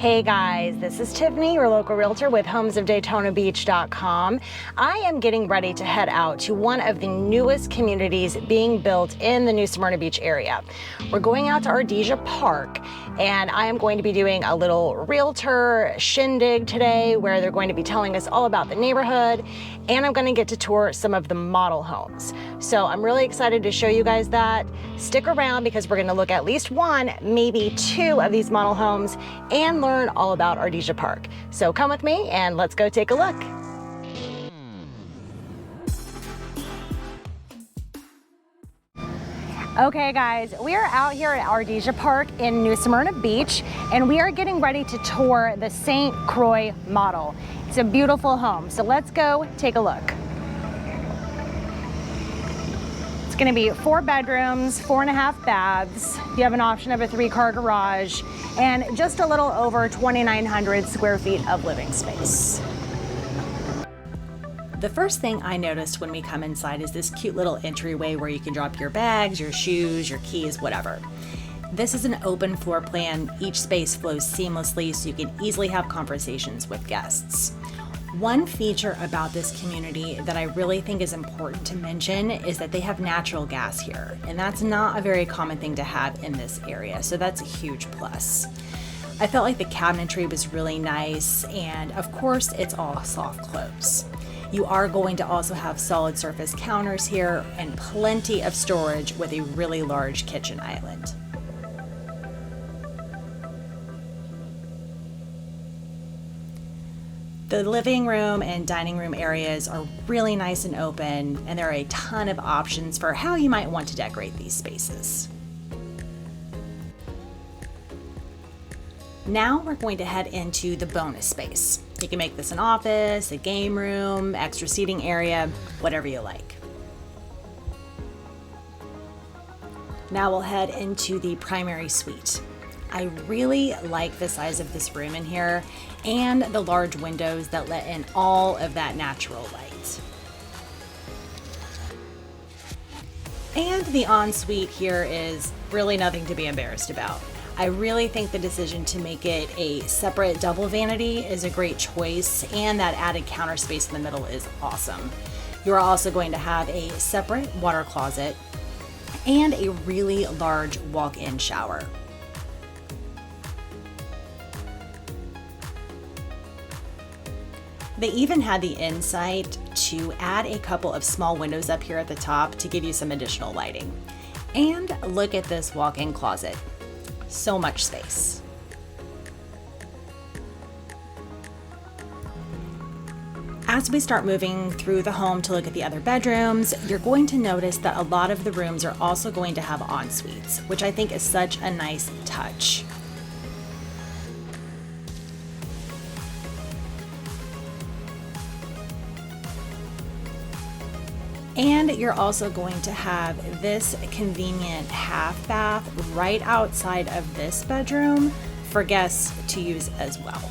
Hey guys, this is Tiffany, your local realtor with homesofdaytonabeach.com. I am getting ready to head out to one of the newest communities being built in the new Smyrna Beach area. We're going out to Ardisia Park, and I am going to be doing a little realtor shindig today where they're going to be telling us all about the neighborhood, and I'm going to get to tour some of the model homes. So I'm really excited to show you guys that. Stick around because we're going to look at least one, maybe two of these model homes and learn all about Ardisia Park. So come with me and let's go take a look. Okay guys, we are out here at Ardisia Park in New Smyrna Beach, and we are getting ready to tour the Saint Croix model. It's a beautiful home, so let's go take a look. It's gonna be 4 bedrooms, 4.5 baths. You have an option of a 3-car garage and just a little over 2,900 square feet of living space. The first thing I noticed when we come inside is this cute little entryway where you can drop your bags, your shoes, your keys, whatever. This is an open floor plan. Each space flows seamlessly so you can easily have conversations with guests. One feature about this community that I really think is important to mention is that they have natural gas here, and that's not a very common thing to have in this area, so that's a huge plus. I felt like the cabinetry was really nice, and of course it's all soft close. You are going to also have solid surface counters here and plenty of storage with a really large kitchen island. The living room and dining room areas are really nice and open, and there are a ton of options for how you might want to decorate these spaces. Now we're going to head into the bonus space. You can make this an office, a game room, extra seating area, whatever you like. Now we'll head into the primary suite. I really like the size of this room in here and the large windows that let in all of that natural light. And the ensuite here is really nothing to be embarrassed about. I really think the decision to make it a separate double vanity is a great choice, and that added counter space in the middle is awesome. You're also going to have a separate water closet and a really large walk-in shower. They even had the insight to add a couple of small windows up here at the top to give you some additional lighting. And look at this walk-in closet. So much space. As we start moving through the home to look at the other bedrooms, you're going to notice that a lot of the rooms are also going to have en-suites, which I think is such a nice touch. And you're also going to have this convenient half bath right outside of this bedroom for guests to use as well.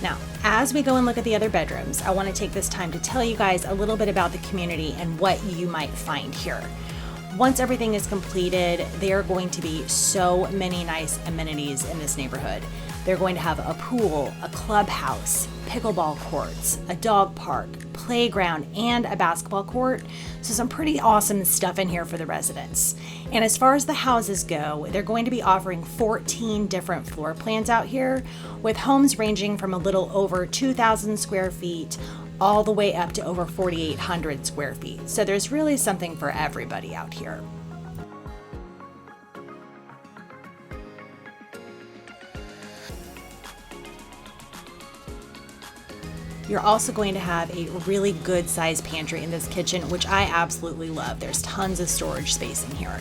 Now, as we go and look at the other bedrooms, I want to take this time to tell you guys a little bit about the community and what you might find here. Once everything is completed, there are going to be so many nice amenities in this neighborhood. They're going to have a pool, a clubhouse, pickleball courts, a dog park, playground, and a basketball court. So some pretty awesome stuff in here for the residents. And as far as the houses go, they're going to be offering 14 different floor plans out here, with homes ranging from a little over 2,000 square feet all the way up to over 4,800 square feet. So there's really something for everybody out here. You're also going to have a really good sized pantry in this kitchen, which I absolutely love. There's tons of storage space in here.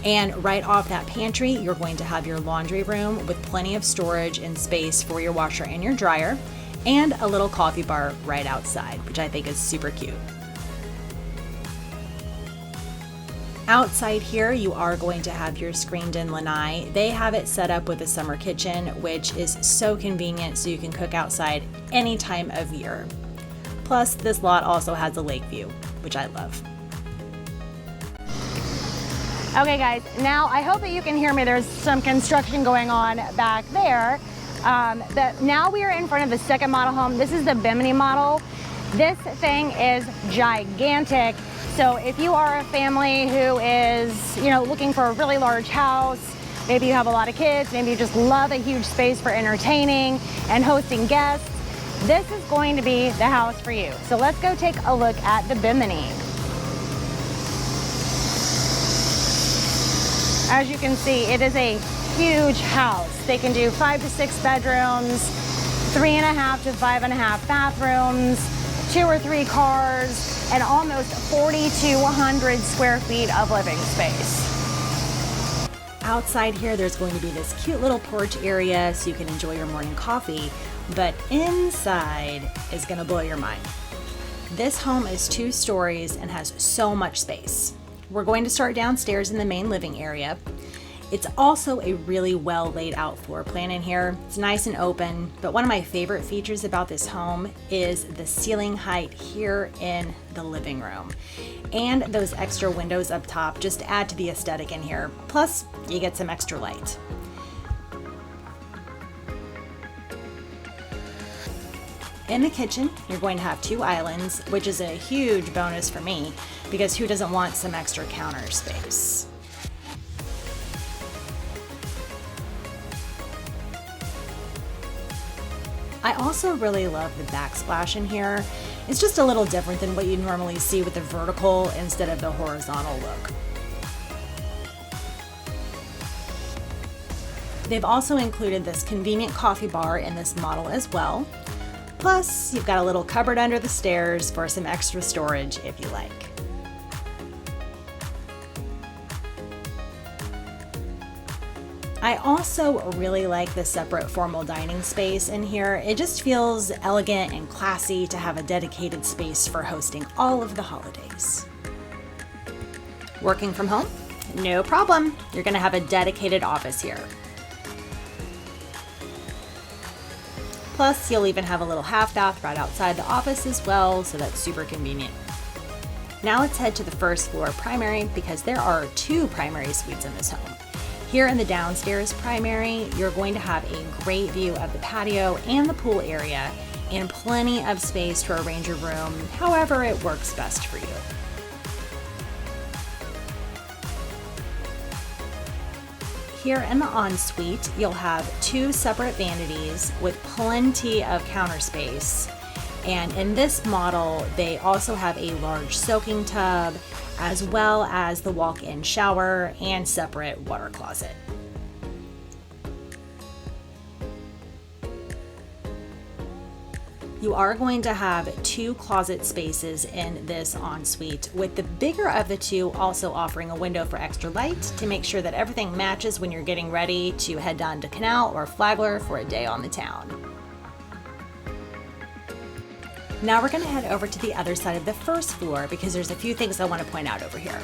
And right off that pantry, you're going to have your laundry room with plenty of storage and space for your washer and your dryer, and a little coffee bar right outside, which I think is super cute. Outside here, you are going to have your screened-in lanai. They have it set up with a summer kitchen, which is so convenient so you can cook outside any time of year. Plus, this lot also has a lake view, which I love. Okay guys, now I hope that you can hear me. There's some construction going on back there. Now we are in front of the second model home. This is the Bimini model. This thing is gigantic. So if you are a family who is, looking for a really large house, maybe you have a lot of kids, maybe you just love a huge space for entertaining and hosting guests, this is going to be the house for you. So let's go take a look at the Bimini. As you can see, it is a huge house. They can do 5 to 6 bedrooms, 3.5 to 5.5 bathrooms, 2 or 3 cars, and almost 4,200 square feet of living space. Outside here, there's going to be this cute little porch area so you can enjoy your morning coffee, but inside is going to blow your mind. This home is 2 stories and has so much space. We're going to start downstairs in the main living area. It's also a really well laid out floor plan in here. It's nice and open, but one of my favorite features about this home is the ceiling height here in the living room. And those extra windows up top just add to the aesthetic in here. Plus, you get some extra light. In the kitchen, you're going to have 2 islands, which is a huge bonus for me because who doesn't want some extra counter space? I also really love the backsplash in here. It's just a little different than what you normally see with the vertical instead of the horizontal look. They've also included this convenient coffee bar in this model as well. Plus, you've got a little cupboard under the stairs for some extra storage if you like. I also really like the separate formal dining space in here. It just feels elegant and classy to have a dedicated space for hosting all of the holidays. Working from home? No problem. You're going to have a dedicated office here. Plus, you'll even have a little half bath right outside the office as well, so that's super convenient. Now let's head to the first floor primary because there are 2 primary suites in this home. Here in the downstairs primary, you're going to have a great view of the patio and the pool area and plenty of space to arrange your room however it works best for you. Here in the ensuite, you'll have 2 separate vanities with plenty of counter space. And in this model, they also have a large soaking tub, as well as the walk-in shower and separate water closet. You are going to have 2 closet spaces in this ensuite, with the bigger of the 2 also offering a window for extra light to make sure that everything matches when you're getting ready to head down to Canal or Flagler for a day on the town. Now we're going to head over to the other side of the first floor because there's a few things I want to point out over here.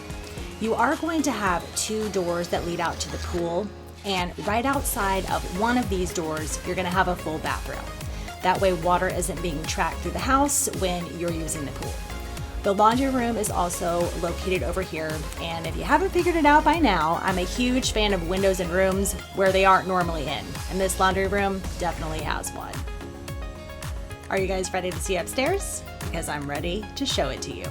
You are going to have 2 doors that lead out to the pool, and right outside of one of these doors, you're going to have a full bathroom. That way water isn't being tracked through the house when you're using the pool. The laundry room is also located over here, and if you haven't figured it out by now, I'm a huge fan of windows in rooms where they aren't normally in, and this laundry room definitely has one. Are you guys ready to see upstairs? Because I'm ready to show it to you.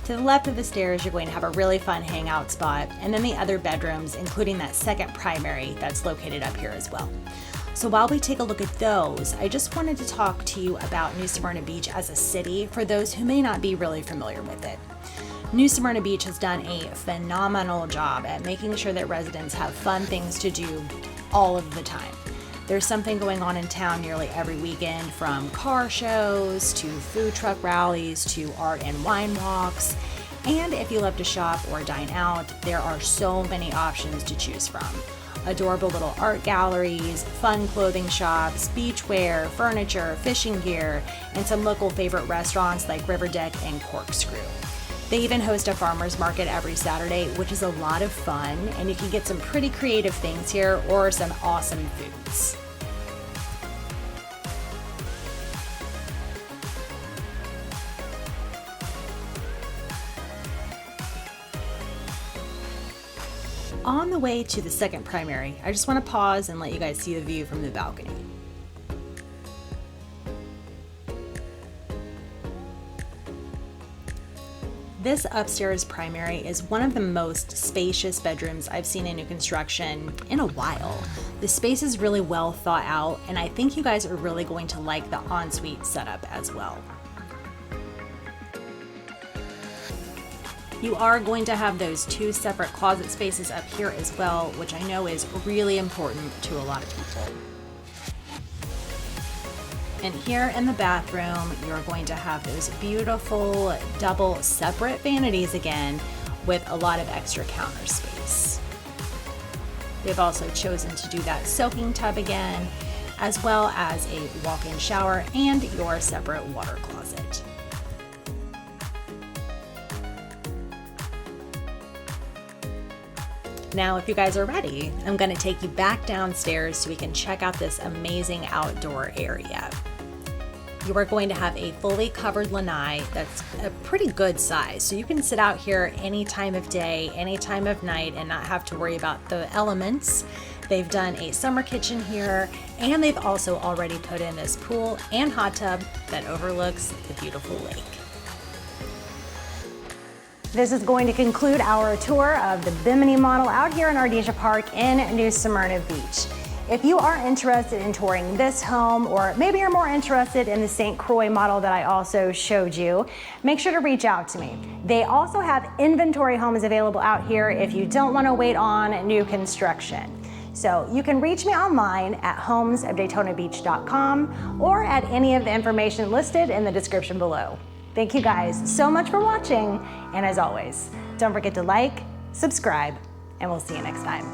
To the left of the stairs, you're going to have a really fun hangout spot, and then the other bedrooms, including that second primary that's located up here as well. So while we take a look at those, I just wanted to talk to you about New Smyrna Beach as a city for those who may not be really familiar with it. New Smyrna Beach has done a phenomenal job at making sure that residents have fun things to do all of the time. There's something going on in town nearly every weekend, from car shows to food truck rallies to art and wine walks. And if you love to shop or dine out, there are so many options to choose from. Adorable little art galleries, fun clothing shops, beachwear, furniture, fishing gear, and some local favorite restaurants like Riverdeck and Corkscrew. They even host a farmer's market every Saturday, which is a lot of fun, and you can get some pretty creative things here or some awesome foods. On the way to the second primary, I just want to pause and let you guys see the view from the balcony. This upstairs primary is one of the most spacious bedrooms I've seen in new construction in a while. The space is really well thought out, and I think you guys are really going to like the ensuite setup as well. You are going to have those 2 separate closet spaces up here as well, which I know is really important to a lot of people. And here in the bathroom, you're going to have those beautiful double separate vanities again with a lot of extra counter space. They've also chosen to do that soaking tub again, as well as a walk-in shower and your separate water closet. Now, if you guys are ready, I'm going to take you back downstairs so we can check out this amazing outdoor area. You are going to have a fully covered lanai that's a pretty good size. So you can sit out here any time of day, any time of night, and not have to worry about the elements. They've done a summer kitchen here, and they've also already put in this pool and hot tub that overlooks the beautiful lake. This is going to conclude our tour of the Bimini model out here in Ardisia Park in New Smyrna Beach. If you are interested in touring this home, or maybe you're more interested in the Saint Croix model that I also showed you, make sure to reach out to me. They also have inventory homes available out here if you don't want to wait on new construction. So you can reach me online at homesofdaytonabeach.com or at any of the information listed in the description below. Thank you guys so much for watching, and as always, don't forget to like, subscribe, and we'll see you next time.